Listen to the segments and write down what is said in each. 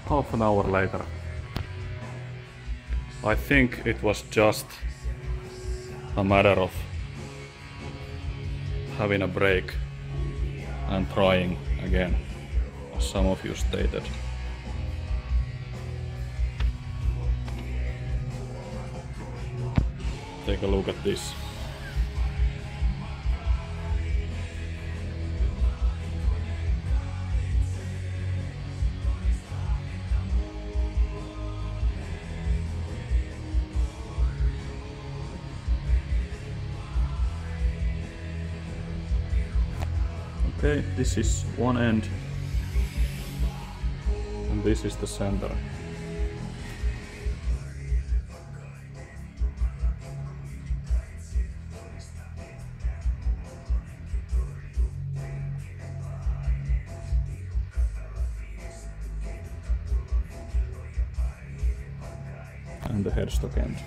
half an hour later. I think it was just a matter of having a break and trying again, as some of you stated. Take a look at this. Okay, this is one end and this is the center. And the headstock end.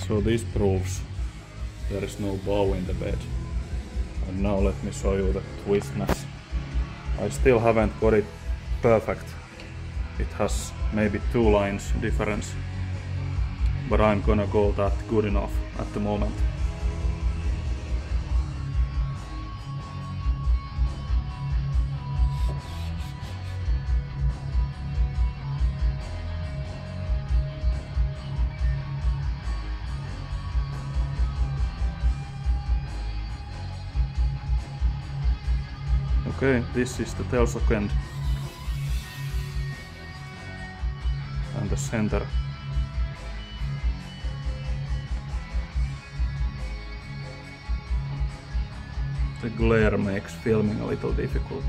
So this proves there is no bow in the bed. And now let me show you the twistness. I still haven't got it perfect. It has maybe 2 lines difference, but I'm gonna go that good enough at the moment. Okay, this is the tailstock end and the center. The glare makes filming a little difficult.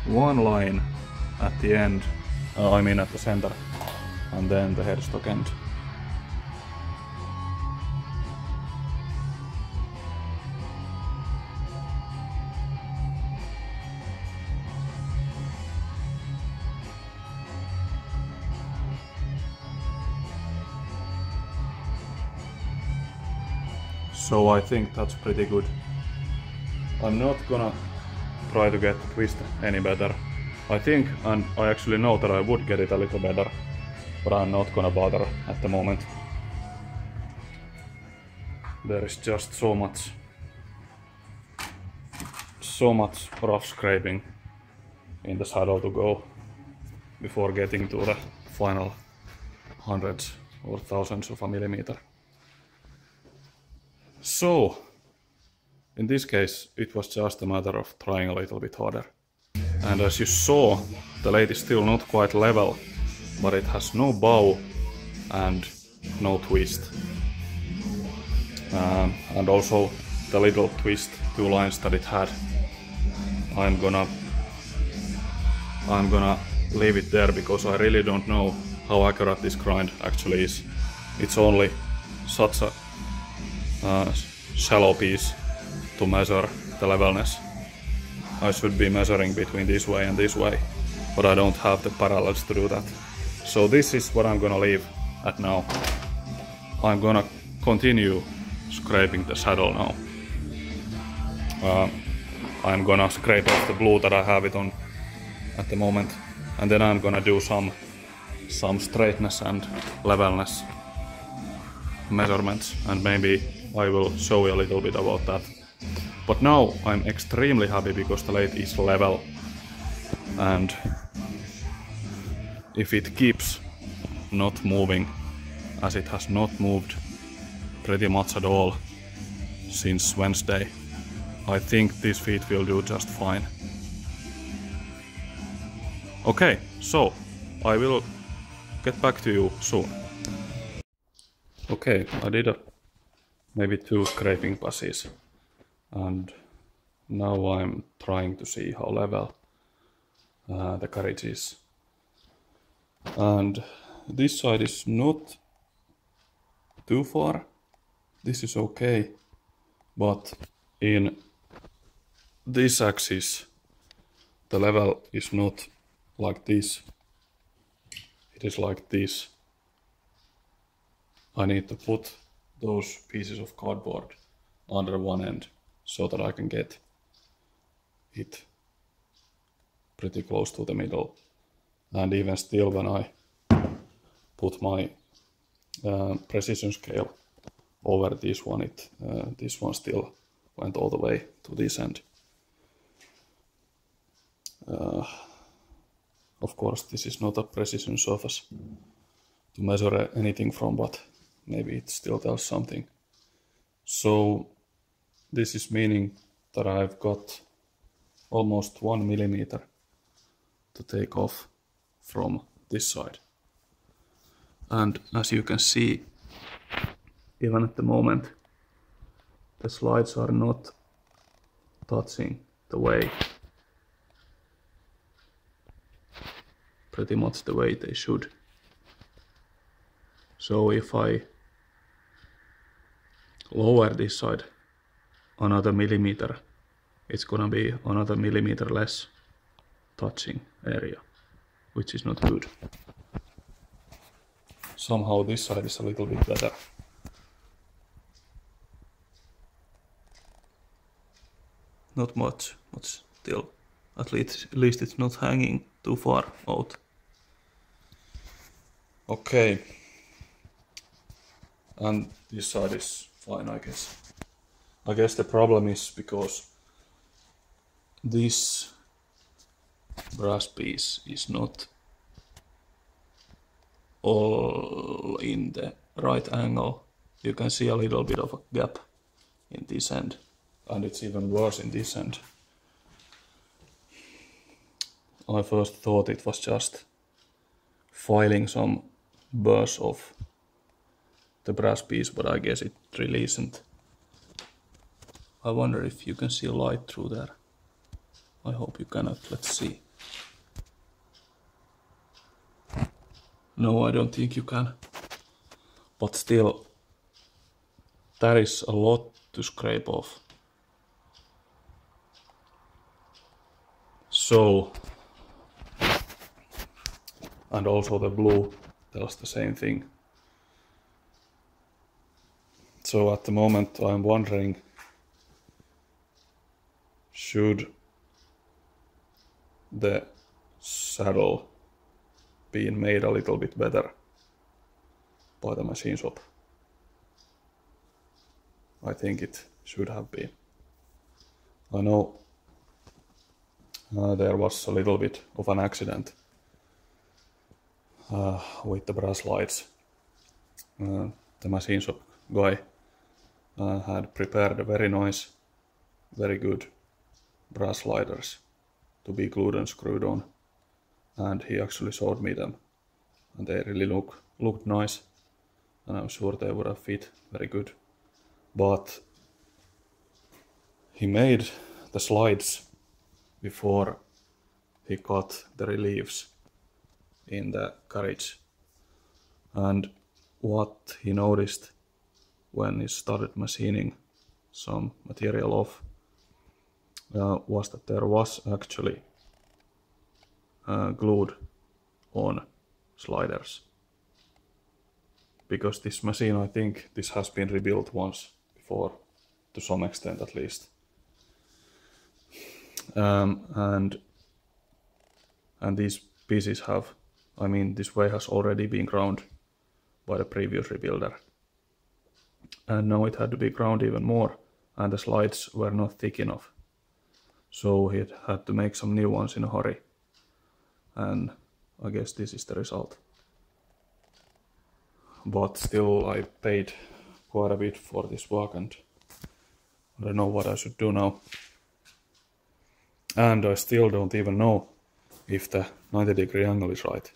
One line at the end, I mean at the center, and then the headstock end. So I think that's pretty good. I'm not gonna try to get the twist any better. I think, and I actually know that I would get it a little better, but I'm not gonna bother at the moment. There is just so much rough scraping in the saddle to go before getting to the final hundreds or thousands of a millimeter. So, in this case, it was just a matter of trying a little bit harder. And as you saw, the lathe is still not quite level, but it has no bow and no twist. And also the little twist 2 lines that it had, I'm gonna leave it there because I really don't know how accurate this grind actually is. It's only such a shallow piece to measure the levelness. I should be measuring between this way and this way, but I don't have the parallels to do that. So this is what I'm gonna leave at now. I'm gonna continue scraping the saddle now. I'm gonna scrape off the glue that I have it on at the moment, and then I'm gonna do some straightness and levelness measurements, and maybe I will show you a little bit about that. But now I'm extremely happy because the lathe is level, and if it keeps not moving, as it has not moved pretty much at all since Wednesday, I think this feet will do just fine. Okay, so I will get back to you soon. Okay, I did maybe 2 scraping passes, and now I'm trying to see how level the carriage is. And this side is not too far, this is okay, but in this axis the level is not like this, it is like this. I need to put those pieces of cardboard under one end so that I can get it pretty close to the middle. And even still, when I put my precision scale over this one, this one still went all the way to this end. Of course, this is not a precision surface to measure anything from, but maybe it still tells something. So this is meaning that I've got almost 1 millimeter to take off from this side. And as you can see, even at the moment, the slides are not touching the way, pretty much the way they should. So if I lower this side another millimeter, it's gonna be another millimeter less touching area, which is not good. Somehow this side is a little bit better. Not much, but still, at least it's not hanging too far out. Okay, and this side is fine, I guess. I guess the problem is because this brass piece is not all in the right angle. You can see a little bit of a gap in this end, and it's even worse in this end. I first thought it was just filing some burrs of the brass piece, but I guess it really isn't. I wonder if you can see light through there. I hope you cannot. Let's see. No, I don't think you can. But still, that is a lot to scrape off. So, and also the blue tells the same thing. So at the moment I'm wondering, should the saddle be made a little bit better by the machine shop? I think it should have been. I know there was a little bit of an accident with the brass lights. The machine shop guy had prepared a very nice, very good brass sliders to be glued and screwed on, and he actually showed me them, and they really looked nice, and I'm sure they would have fit very good. But he made the slides before he cut the reliefs in the carriage, and what he noticed when he started machining some material off was that there was actually glued on sliders, because this machine, I think this has been rebuilt once before, to some extent at least, and these pieces have, I mean, this way has already been ground by the previous rebuilder, and now it had to be ground even more, and the slides were not thick enough, so he had to make some new ones in a hurry, and I guess this is the result. But still, I paid quite a bit for this work, and I don't know what I should do now. And I still don't even know if the 90-degree angle is right,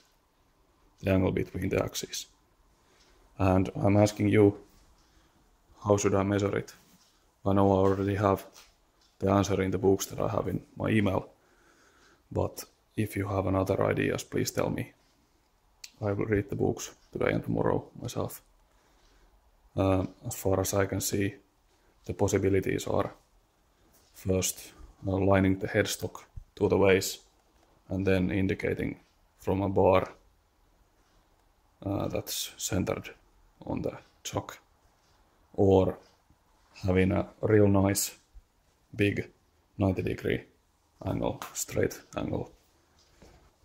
the angle between the axes. And I'm asking you, how should I measure it? I know I already have the answer in the books that I have in my email, but if you have another ideas, please tell me. I will read the books today and tomorrow myself. as far as I can see, the possibilities are first lining the headstock to the vase and then indicating from a bar that's centered on the chock, or having a real nice big 90-degree angle, straight angle,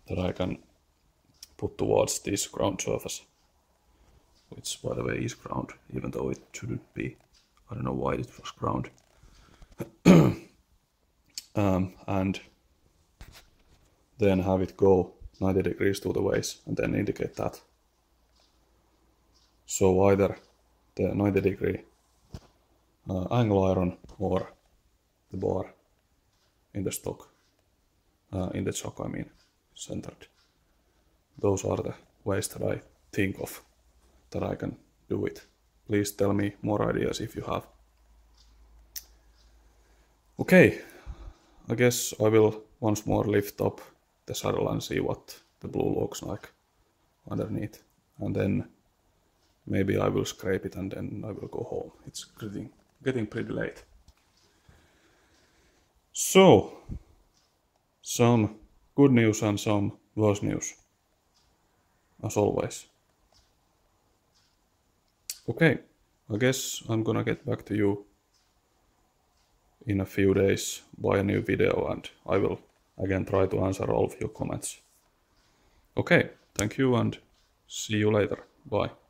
that I can put towards this ground surface, which by the way is ground, even though it shouldn't be. I don't know why it was ground. And then have it go 90 degrees to the vase and then indicate that. So either the 90-degree angle iron or the bar in the stock, in the chock I mean, centered. Those are the ways that I think of that I can do it. Please tell me more ideas if you have. Okay, I guess I will once more lift up the saddle and see what the blue looks like underneath. And then maybe I will scrape it and then I will go home. It's getting pretty late. So, some good news and some worse news, as always. Okay, I guess I'm gonna get back to you in a few days by a new video, and I will again try to answer all of your comments. Okay, thank you and see you later. Bye.